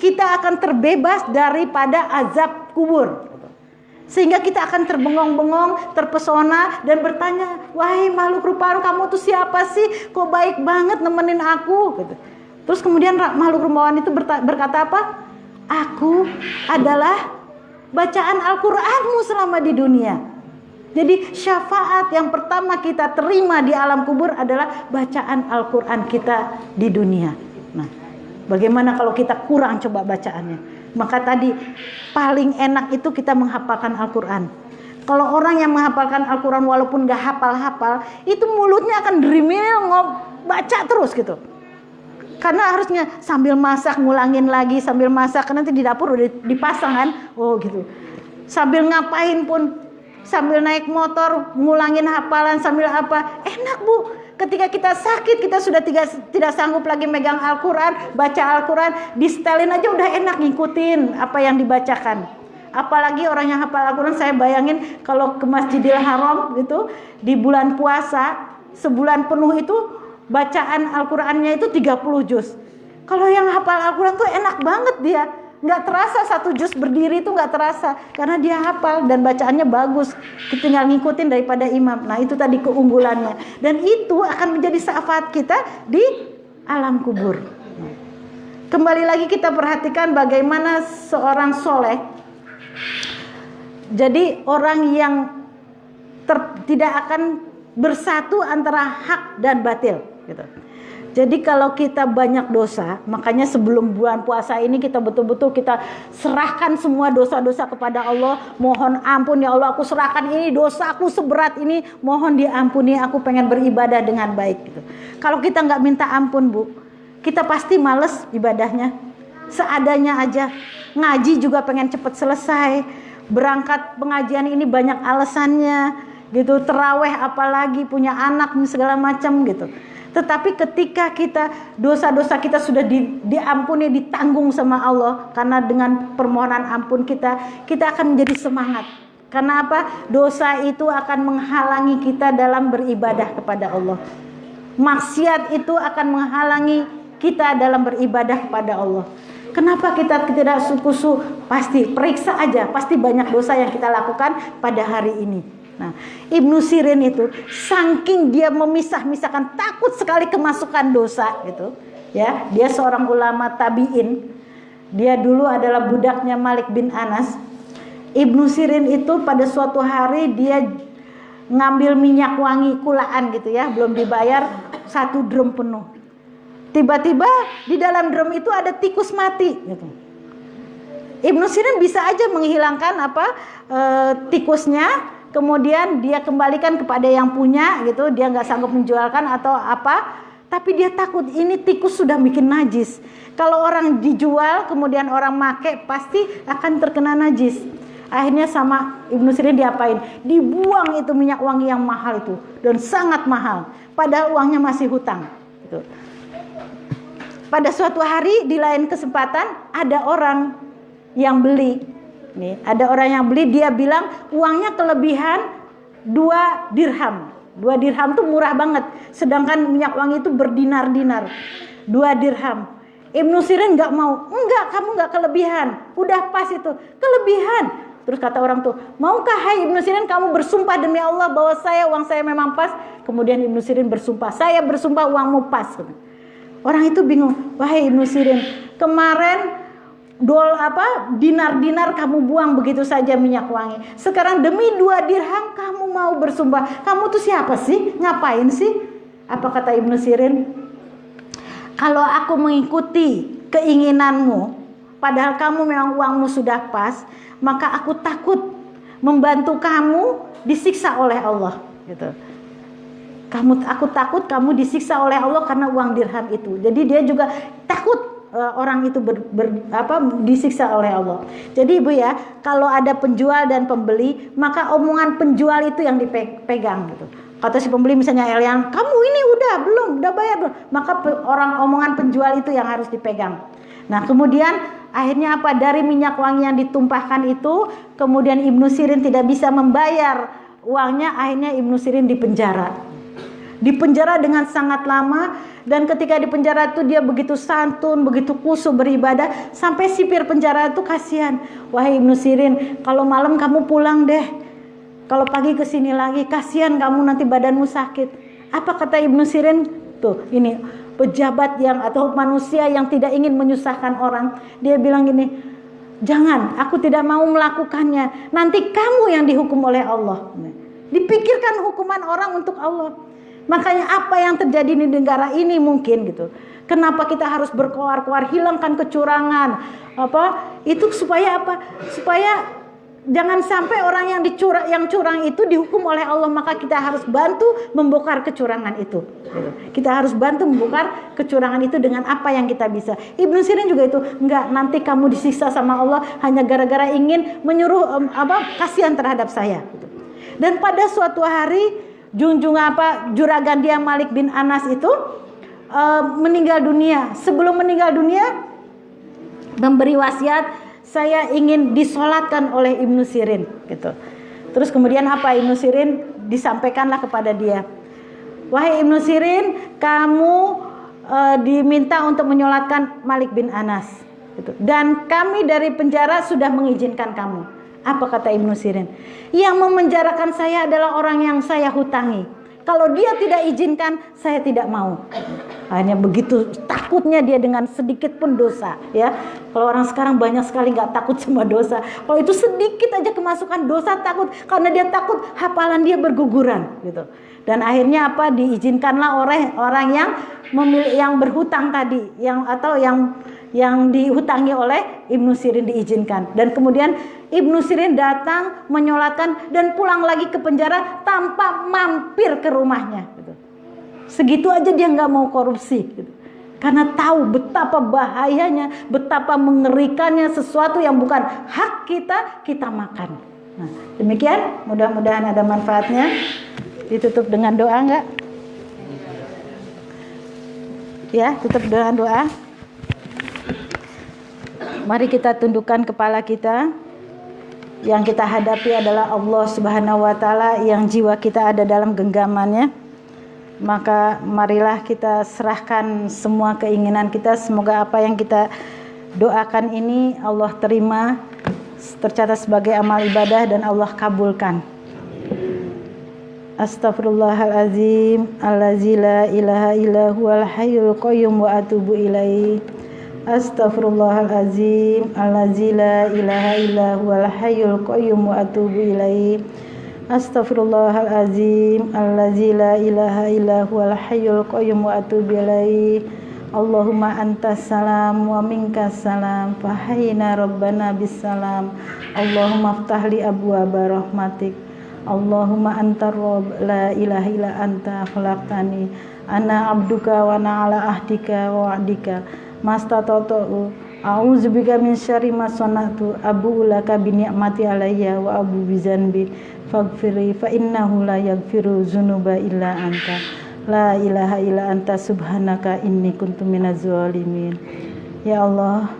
Kita akan terbebas daripada azab kubur. Sehingga kita akan terbengong-bengong, terpesona dan bertanya, wahai makhluk rupawan, kamu tuh siapa sih? Kok baik banget nemenin aku? Gitu. Terus kemudian makhluk rupawan itu berkata apa? Aku adalah bacaan Al-Quranmu selama di dunia. Jadi syafaat yang pertama kita terima di alam kubur adalah bacaan Al-Quran kita di dunia. Nah, bagaimana kalau kita kurang coba bacaannya? Maka tadi paling enak itu kita menghafalkan Al-Quran. Kalau orang yang menghafalkan Al-Quran walaupun gak hafal-hafal, itu mulutnya akan derimil baca terus gitu. Karena harusnya sambil masak ngulangin lagi, sambil masak karena nanti di dapur udah dipasang kan. Oh gitu. Sambil ngapain pun, sambil naik motor ngulangin hafalan sambil apa, enak Bu. Ketika kita sakit, kita sudah tidak sanggup lagi megang Al-Quran, baca Al-Quran, di setelin aja udah enak ngikutin apa yang dibacakan. Apalagi orang yang hafal Al-Quran, saya bayangin kalau ke Masjidil Haram gitu, di bulan puasa, sebulan penuh itu bacaan Al-Qurannya itu 30 juz. Kalau yang hafal Al-Quran tuh enak banget dia. Nggak terasa satu juz berdiri itu nggak terasa karena dia hafal dan bacaannya bagus, tinggal ngikutin daripada imam. Nah itu tadi keunggulannya, dan itu akan menjadi syafaat kita di alam kubur. Kembali lagi kita perhatikan bagaimana seorang soleh, jadi orang yang tidak akan bersatu antara hak dan batil gitu. Jadi kalau kita banyak dosa, makanya sebelum bulan puasa ini kita betul-betul kita serahkan semua dosa-dosa kepada Allah. Mohon ampun ya Allah, aku serahkan ini dosa aku seberat ini, mohon diampuni, aku pengen beribadah dengan baik gitu. Kalau kita nggak minta ampun Bu, kita pasti males ibadahnya, seadanya aja. Ngaji juga pengen cepet selesai, berangkat pengajian ini banyak alasannya gitu, terawih apalagi, punya anak segala macam gitu. Tetapi ketika kita dosa-dosa kita sudah diampuni, ditanggung sama Allah, karena dengan permohonan ampun kita akan menjadi semangat. Karena apa? Dosa itu akan menghalangi kita dalam beribadah kepada Allah. Maksiat itu akan menghalangi kita dalam beribadah kepada Allah. Kenapa kita tidak suku-suku? Pasti periksa aja, pasti banyak dosa yang kita lakukan pada hari ini. Nah, Ibnu Sirin itu saking dia memisah-misahkan, takut sekali kemasukan dosa gitu. Ya, dia seorang ulama tabi'in. Dia dulu adalah budaknya Malik bin Anas. Ibnu Sirin itu pada suatu hari dia ngambil minyak wangi kulaan gitu ya, belum dibayar, 1 drum penuh. Tiba-tiba di dalam drum itu ada tikus mati gitu. Ibnu Sirin bisa aja menghilangkan tikusnya, kemudian dia kembalikan kepada yang punya gitu, dia nggak sanggup menjualkan atau apa, tapi dia takut ini tikus sudah bikin najis. Kalau orang dijual kemudian orang make pasti akan terkena najis. Akhirnya sama Ibnu Sirin diapain? Dibuang itu minyak wangi yang mahal itu, dan sangat mahal, padahal uangnya masih hutang gitu. Pada suatu hari di lain kesempatan ada orang yang beli. Nih, ada orang yang beli, dia bilang uangnya kelebihan 2 dirham. 2 dirham tuh murah banget, sedangkan minyak wangi itu berdinar-dinar. 2 dirham. Ibnu Sirin nggak mau. Enggak, kamu nggak kelebihan, udah pas itu. Kelebihan. Terus kata orang tuh, maukah hai Ibnu Sirin kamu bersumpah demi Allah bahwa uang saya memang pas? Kemudian Ibnu Sirin bersumpah, saya bersumpah uangmu pas. Orang itu bingung, wahai Ibnu Sirin, kemarin dinar-dinar kamu buang begitu saja minyak wangi. Sekarang demi 2 dirham kamu mau bersumpah. Kamu tuh siapa sih? Ngapain sih? Apa kata Ibnu Sirin? Kalau aku mengikuti keinginanmu, padahal kamu memang uangmu sudah pas, maka aku takut membantu kamu disiksa oleh Allah gitu. Aku takut kamu disiksa oleh Allah karena uang dirham itu. Jadi dia juga takut orang itu disiksa oleh Allah. Jadi Ibu ya, kalau ada penjual dan pembeli, maka omongan penjual itu yang dipegang gitu. Kata si pembeli misalnya Elian, kamu ini udah bayar belum? Maka omongan penjual itu yang harus dipegang. Nah kemudian akhirnya apa? Dari minyak wangi yang ditumpahkan itu, kemudian Ibnu Sirin tidak bisa membayar uangnya, akhirnya Ibnu Sirin dipenjara. Dipenjara dengan sangat lama, dan ketika di penjara itu dia begitu santun, begitu khusyuk beribadah, sampai sipir penjara itu kasihan. Wahai Ibnu Sirin, kalau malam kamu pulang deh, kalau pagi kesini lagi, kasihan kamu nanti badanmu sakit. Apa kata Ibnu Sirin? Tuh ini pejabat atau manusia yang tidak ingin menyusahkan orang. Dia bilang gini, jangan, aku tidak mau melakukannya, nanti kamu yang dihukum oleh Allah. Dipikirkan hukuman orang untuk Allah. Makanya apa yang terjadi di negara ini mungkin gitu. Kenapa kita harus berkoar-koar, hilangkan kecurangan? Itu supaya apa? Supaya jangan sampai orang yang curang itu dihukum oleh Allah. Maka kita harus bantu membongkar kecurangan itu. Kita harus bantu membongkar kecurangan itu dengan apa yang kita bisa. Ibnu Sirin juga itu, enggak, nanti kamu disiksa sama Allah hanya gara-gara ingin menyuruh kasihan terhadap saya. Dan pada suatu hari juragan dia Malik bin Anas itu meninggal dunia. Sebelum meninggal dunia memberi wasiat, saya ingin disolatkan oleh Ibnu Sirin gitu. Terus kemudian apa, Ibnu Sirin disampaikanlah kepada dia, wahai Ibnu Sirin, kamu diminta untuk menyolatkan Malik bin Anas gitu. Dan kami dari penjara sudah mengizinkan kamu. Apa kata Ibnu Sirin? Yang memenjarakan saya adalah orang yang saya hutangi. Kalau dia tidak izinkan, saya tidak mau. Hanya begitu takutnya dia dengan sedikit pun dosa, ya. Kalau orang sekarang banyak sekali nggak takut sama dosa. Kalau itu sedikit aja kemasukan dosa, takut karena dia takut hafalan dia berguguran, gitu. Dan akhirnya apa? Diizinkanlah oleh orang yang berhutang tadi, yang dihutangi oleh Ibnu Sirin diizinkan. Dan kemudian Ibnu Sirin datang menyolatkan dan pulang lagi ke penjara tanpa mampir ke rumahnya gitu. Segitu aja dia nggak mau korupsi gitu. Karena tahu betapa bahayanya, betapa mengerikannya sesuatu yang bukan hak kita makan. Nah, demikian, mudah-mudahan ada manfaatnya. Ditutup dengan doa enggak? Ya, tutup dengan doa. Mari kita tundukkan kepala kita. Yang kita hadapi adalah Allah Subhanahu wa taala yang jiwa kita ada dalam genggamannya. Maka marilah kita serahkan semua keinginan kita. Semoga apa yang kita doakan ini Allah terima, tercatat sebagai amal ibadah dan Allah kabulkan. Astaghfirullahalazim allazi la ilaha illa huwal hayyul qayyum wa atubu ilaihi. Astaghfirullahalazim allazi la ilaha illa huwal hayyul qayyum wa atubu ilaihi. Astaghfirullahalazim allazi la ilaha illa huwal hayyul qayyum wa atubu ilaihi. Allahumma antas salam wa minkas salam fahayyina rabbana bisalam. Allahumma aftahli abwaaba rahmatik. Allahumma antar rabb la ilaha illa anta khalaqtani ana abduka wa ana ala ahdika wa wa'dika mastata'tu a'udzubika min syarri ma sana'tu abu'u laka bi ni'mati alayya wa abu bi dzanbi faghfirli fa innahu la yaghfiru dzunuba illa anta la ilaha illa anta subhanaka inni kuntu minaz zalimin. Ya Allah,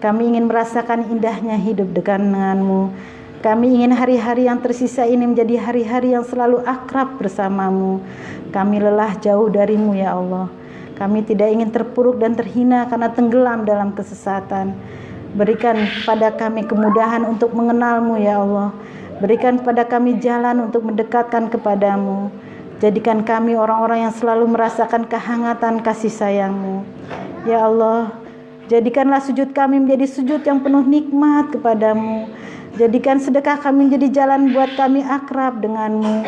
kami ingin merasakan indahnya hidup denganmu. Kami ingin hari-hari yang tersisa ini menjadi hari-hari yang selalu akrab bersamamu. Kami lelah jauh darimu ya Allah. Kami tidak ingin terpuruk dan terhina karena tenggelam dalam kesesatan. Berikan pada kami kemudahan untuk mengenalmu ya Allah. Berikan pada kami jalan untuk mendekatkan kepadamu. Jadikan kami orang-orang yang selalu merasakan kehangatan kasih sayangmu. Ya Allah, jadikanlah sujud kami menjadi sujud yang penuh nikmat kepadamu. Jadikan sedekah kami menjadi jalan buat kami akrab denganmu.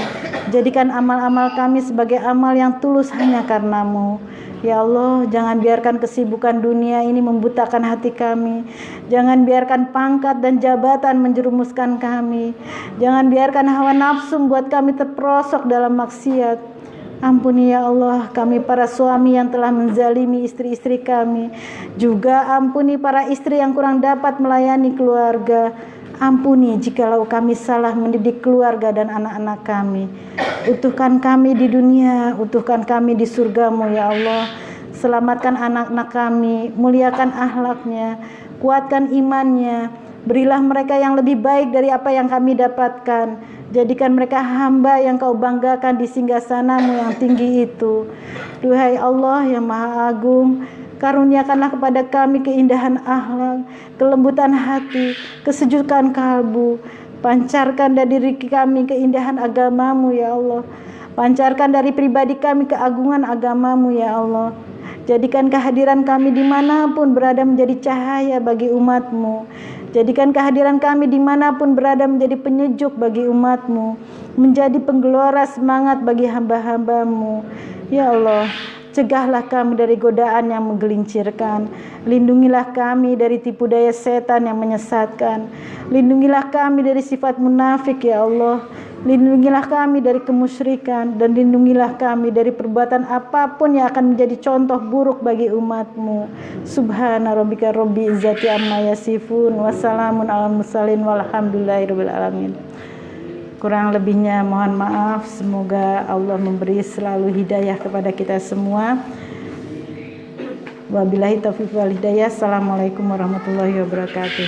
Jadikan amal-amal kami sebagai amal yang tulus hanya karenamu. Ya Allah, jangan biarkan kesibukan dunia ini membutakan hati kami. Jangan biarkan pangkat dan jabatan menjerumuskan kami. Jangan biarkan hawa nafsu membuat kami terperosok dalam maksiat. Ampuni ya Allah kami para suami yang telah menzalimi istri-istri kami. Juga ampuni para istri yang kurang dapat melayani keluarga. Ampuni jikalau kami salah mendidik keluarga dan anak-anak kami. Utuhkan kami di dunia, utuhkan kami di surgamu ya Allah. Selamatkan anak-anak kami, muliakan akhlaknya, kuatkan imannya. Berilah mereka yang lebih baik dari apa yang kami dapatkan. Jadikan mereka hamba yang kau banggakan di singgasanamu yang tinggi itu. Duhai Allah yang Maha Agung, karuniakanlah kepada kami keindahan akhlak, kelembutan hati, kesejukan kalbu. Pancarkan dari diri kami keindahan agamamu ya Allah. Pancarkan dari pribadi kami keagungan agamamu ya Allah. Jadikan kehadiran kami dimanapun berada menjadi cahaya bagi umatmu. Jadikan kehadiran kami dimanapun berada menjadi penyejuk bagi umat-Mu, menjadi penggelora semangat bagi hamba-hamba-Mu. Ya Allah, cegahlah kami dari godaan yang menggelincirkan. Lindungilah kami dari tipu daya setan yang menyesatkan. Lindungilah kami dari sifat munafik ya Allah. Lindungilah kami dari kemusyrikan, dan lindungilah kami dari perbuatan apapun yang akan menjadi contoh buruk bagi umat-Mu. Subhana rabbika rabbil izzati amma yasifun, wassalamun alal mursalin, walhamdulillahirabbil alamin. Kurang lebihnya mohon maaf. Semoga Allah memberi selalu hidayah kepada kita semua. Wabillahi taufiq wal hidayah. Assalamualaikum warahmatullahi wabarakatuh.